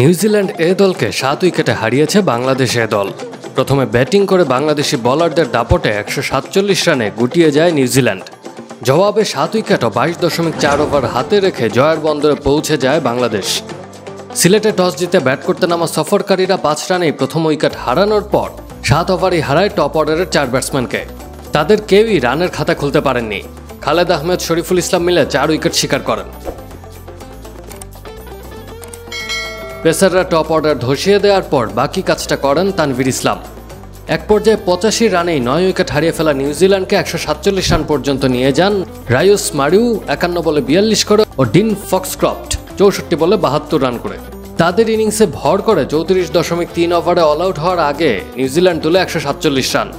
New Zealand এ দলকে 7 উইকেটে হারিয়েছে বাংলাদেশ এ দল। প্রথমে ব্যাটিং করে বাংলাদেশি বোলারদের দাপটে 147 রানে গুটিয়ে যায় নিউজিল্যান্ড। জবাবে 7 উইকেট ও 22.4 ওভার হাতে রেখে জয়ের বন্দরে পৌঁছে যায় বাংলাদেশ। সিলেটে টস জিতে ব্যাট করতে নামা সফরকারীরা 5 রানেই প্রথম উইকেট হারানোর পর 7 ওভারই হারায় টপ অর্ডারের 4 ব্যাটসম্যানকে। তাদের কেউই রানের খাতা খুলতে পারেননি। খালেদ আহমেদ, শরীফুল ইসলাম মিলে 4 উইকেট শিকার করেন। পেসাররা টপ অর্ডার ধসিয়ে দেওয়ার পর বাকি কাজটা করেন তানভীর ইসলাম। এক পর্যায়ে 85 রানেই 9 উইকেট হারিয়ে ফেলা নিউজিল্যান্ডকে 147 রান পর্যন্ত নিয়ে যান রায়ুস মারিউ 51 বলে 42 করে ও ডিন ফক্সক্রফট 64 বলে 72 রান করে। তাদের ইনিংসে ভর করে 34.3 ওভারে অল আউট হওয়ার আগে নিউজিল্যান্ড তুলে 147 রান।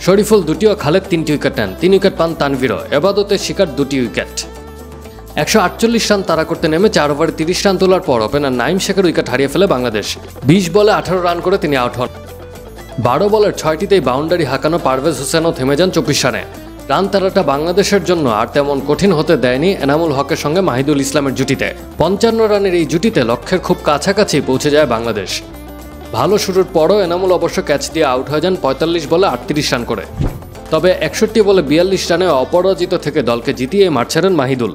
শরীফুল 2টি ও খালেদ 3টি উইকেট নেন। 3 উইকেট পান তানভীরও। এবাদতের শিকার 2টি উইকেট। 148 রান তাড়া করতে নেমে 4 ওভারে 30 রান তোলার পর ওপেনার নাইম শেখের উইকেট হারিয়ে ফেলে বাংলাদেশ। 20 বলে 18 রান করে তিনি আউট হন। 12 বলের 6টিতেই বাউন্ডারি হাঁকানো পারভেজ হোসেনও থেমে যান 24 রানে। রান তাড়াটা বাংলাদেশের জন্য আর তেমন কঠিন হতে দেয়নি এনামুল হকের সঙ্গে মাহিদুল ইসলামের জুটিতে। 55 রানের এই জুটিতে লক্ষ্যের খুব কাছাকাছি পৌঁছে যায় বাংলাদেশ। ভালো শুরুর পরও এনামুল অবশ্য ক্যাচ দিয়ে আউট হয়ে যান 45 বলে 38 রান করে। তবে 61 বলে 42 রানে অপরাজিত থেকে দলকে জিতিয়ে মাঠ ছাড়েন মাহিদুল।